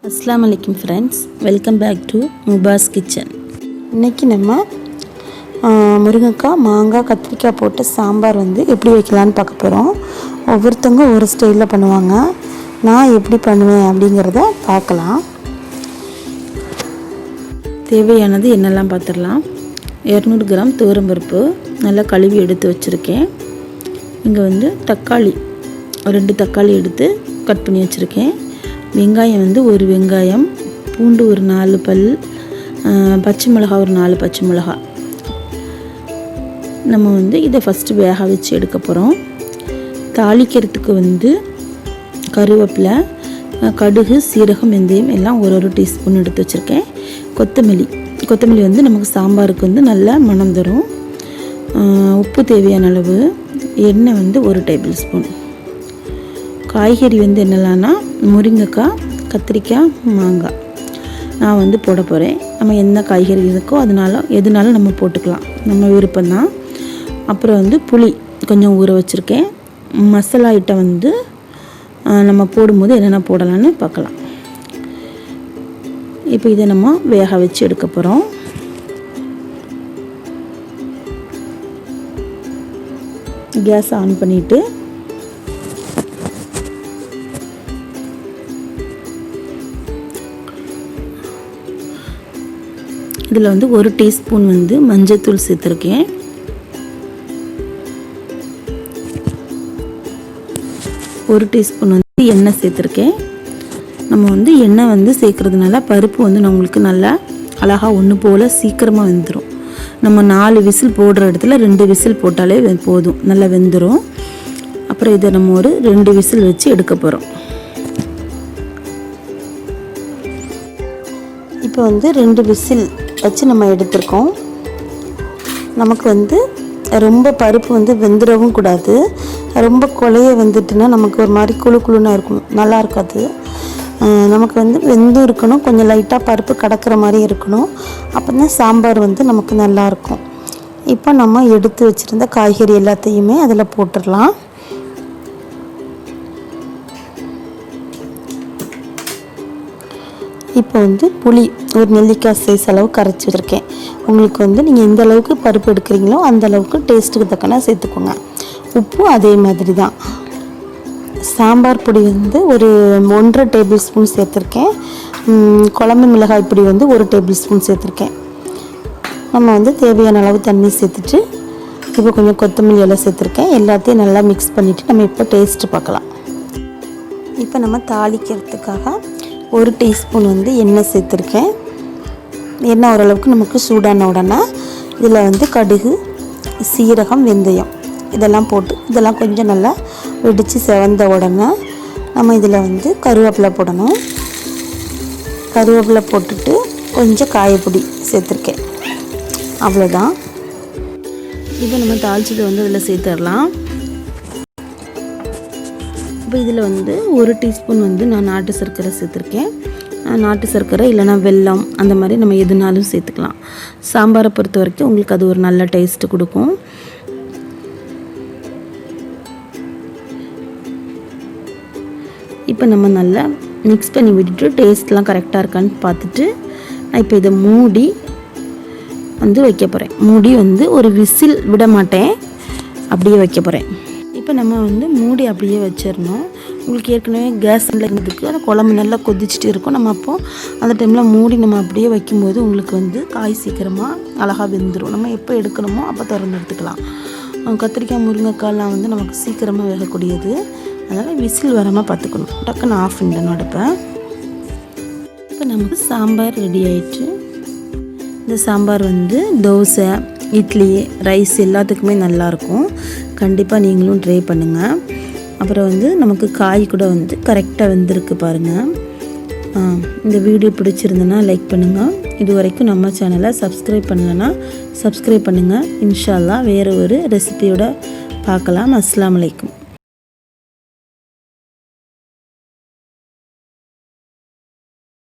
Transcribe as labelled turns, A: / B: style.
A: Assalamu alaikum friends, welcome back to Muba's kitchen. இன்னைக்கு நம்ம முருங்கைக்காய் மாங்காய் கத்திரிக்காய் போட்டு சாம்பார் வந்து எப்படி வைக்கலாம்னு பார்க்க போகிறோம். ஒவ்வொருத்தவங்க ஒரு ஸ்டைலில் பண்ணுவாங்க. நான் எப்படி பண்ணுவேன் அப்படிங்கிறத பார்க்கலாம். தேவையானது என்னெல்லாம் பார்த்துடலாம். 200 கிராம் துவரம் பருப்பு நல்லா கழுவி எடுத்து வச்சுருக்கேன். இங்கே வந்து தக்காளி 2 தக்காளி எடுத்து கட் பண்ணி வச்சுருக்கேன். வெங்காயம் வந்து ஒரு வெங்காயம், பூண்டு ஒரு 4 பல், பச்சை மிளகாய் ஒரு 4 பச்சை மிளகாய். நம்ம வந்து இதை ஃபஸ்ட்டு வேக வச்சு எடுக்க போகிறோம். தாளிக்கிறதுக்கு வந்து கருவேப்பிலை, கடுகு, சீரகம், வெந்தயம் எல்லாம் ஒரு டீஸ்பூன் எடுத்து வச்சுருக்கேன். கொத்தமல்லி வந்து நமக்கு சாம்பாருக்கு வந்து நல்லா மணம் தரும். உப்பு தேவையான அளவு, எண்ணெய் வந்து 1 டேபிள் ஸ்பூன். காய்கறி வந்து என்னெல்லாம்னா முருங்கைக்காய், கத்திரிக்காய், மாங்காய் நான் வந்து போட போகிறேன். நம்ம என்ன காய்கறி இருக்கோ எதுனாலும் நம்ம போட்டுக்கலாம், நம்ம விருப்பம்தான். அப்புறம் வந்து புளி கொஞ்சம் ஊற வச்சுருக்கேன். மசாலா ஐட்டம் வந்து நம்ம போடும்போது என்னென்ன போடலான்னு பார்க்கலாம். இப்போ இதை நம்ம வேக வச்சு எடுக்க போகிறோம். கேஸ் ஆன் பண்ணிவிட்டு இதில் வந்து 1 டீஸ்பூன் வந்து மஞ்சள்தூள் சேர்த்துருக்கேன். ஒரு டீஸ்பூன் வந்து எண்ணெய் சேர்த்துருக்கேன். நம்ம வந்து எண்ணெய் வந்து சேர்க்குறதுனால பருப்பு வந்து நம்மளுக்கு நல்லா அழகாக ஒன்று போல் சீக்கிரமாக வெந்துடும். நம்ம 4 விசில் போடுற இடத்துல 2 விசில் போட்டாலே போதும், நல்லா வெந்துடும். அப்புறம் இதை நம்ம ஒரு 2 விசில் வச்சு எடுக்க போகிறோம். இப்போ வந்து 2 விசில் வச்சு நம்ம எடுத்துருக்கோம். நமக்கு வந்து ரொம்ப பருப்பு வந்து வெந்துடவும் கூடாது. ரொம்ப கொலைய வெந்துட்டுனா நமக்கு ஒரு மாதிரி குழுன்னு இருக்கும், நல்லா இருக்காது. நமக்கு வந்து வெந்தும் இருக்கணும், கொஞ்சம் லைட்டாக பருப்பு கடக்கிற மாதிரி இருக்கணும். அப்போ தான் சாம்பார் வந்து நமக்கு நல்லாயிருக்கும். இப்போ நம்ம எடுத்து வச்சுருந்த காய்கறி எல்லாத்தையுமே அதில் போட்டுடலாம். இப்போ வந்து புளி ஒரு நெல்லிக்காய் சைஸ் அளவு கரைச்சி வச்சுருக்கேன். உங்களுக்கு வந்து நீங்கள் எந்த அளவுக்கு பருப்பு எடுக்கிறீங்களோ அந்த அளவுக்கு டேஸ்ட்டுக்கு தக்கன சேர்த்துக்கோங்க. உப்பு அதே மாதிரி தான். சாம்பார் பொடி வந்து ஒரு 1.5 டேபிள் ஸ்பூன் சேர்த்துருக்கேன். குழம்பு மிளகாய் பொடி வந்து 1 டேபிள் ஸ்பூன் சேர்த்துருக்கேன். நம்ம வந்து தேவையான அளவு தண்ணி சேர்த்துட்டு இப்போ கொஞ்சம் கொத்தமல்லி எல்லாம் சேர்த்துருக்கேன். எல்லாத்தையும் நல்லா மிக்ஸ் பண்ணிவிட்டு நம்ம இப்போ டேஸ்ட்டு பார்க்கலாம். இப்போ நம்ம தாளிக்கிறதுக்காக 1 டீஸ்பூன் வந்து எண்ணெய் சேர்த்துருக்கேன். எண்ணெய் ஓரளவுக்கு நமக்கு சூடான உடனே இதில் வந்து கடுகு, சீரகம், வெந்தயம் இதெல்லாம் போட்டு இதெல்லாம் கொஞ்சம் நல்லா வெடித்து செவந்த உடனே நம்ம இதில் வந்து கருவேப்பிலை போடணும். கருவேப்பிலை போட்டுட்டு கொஞ்சம் காயப்பொடி சேர்த்துருக்கேன். அவ்வளோதான். இப்போ நம்ம தாளிச்சதை வந்து இதில் சேர்த்துடலாம். இப்போ இதில் வந்து 1 டீஸ்பூன் வந்து நான் நாட்டு சர்க்கரை சேர்த்துருக்கேன். நாட்டு சர்க்கரை இல்லைனா வெல்லம் அந்த மாதிரி நம்ம எதுனாலும் சேர்த்துக்கலாம். சாம்பாரை பொறுத்த வரைக்கும் உங்களுக்கு அது ஒரு நல்ல டேஸ்ட்டு கொடுக்கும். இப்போ நம்ம நல்லா மிக்ஸ் பண்ணி விட்டுட்டு டேஸ்ட்லாம் கரெக்டாக இருக்கான்னு பார்த்துட்டு நான் இப்போ இதை மூடி வந்து வைக்க போகிறேன். மூடி வந்து ஒரு விசில் விட மாட்டேன், அப்படியே வைக்க போகிறேன். இப்போ நம்ம வந்து மூடி அப்படியே வச்சிடணும். உங்களுக்கு ஏற்கனவே கேஸ் இருந்ததுக்கு அந்த குழம்பு நல்லா கொதிச்சுட்டு இருக்கும். நம்ம அப்போது அந்த டைமில் மூடி நம்ம அப்படியே வைக்கும்போது உங்களுக்கு வந்து காய் சீக்கிரமாக அழகாக வெந்துடும். நம்ம எப்போ எடுக்கணுமோ அப்போ திறந்து எடுத்துக்கலாம். கத்திரிக்காய், முருங்கைக்காய்லாம் வந்து நமக்கு சீக்கிரமாக வேகக்கூடியது. அதனால் விசில் வராமல் பார்த்துக்கணும். டக்குன்னு ஆஃப் பண்ணிடணும் அடுப்பை. இப்போ நமக்கு சாம்பார் ரெடி ஆயிடுச்சு. இந்த சாம்பார் வந்து தோசை, இட்லி, ரைஸ் எல்லாத்துக்குமே நல்லாயிருக்கும். கண்டிப்பாக நீங்களும் ட்ரை பண்ணுங்கள். அப்புறம் வந்து நமக்கு காய் கூட வந்து கரெக்டாக வெந்திருக்கு பாருங்கள். இந்த வீடியோ பிடிச்சிருந்தனா லைக் பண்ணுங்கள். இது வரைக்கும் நம்ம சேனலை சப்ஸ்கிரைப் பண்ணலைன்னா சப்ஸ்கிரைப் பண்ணுங்கள். இன்ஷா அல்லாஹ் வேறு ஒரு ரெசிபியோட பார்க்கலாம். அஸ்ஸலாமு அலைக்கும்.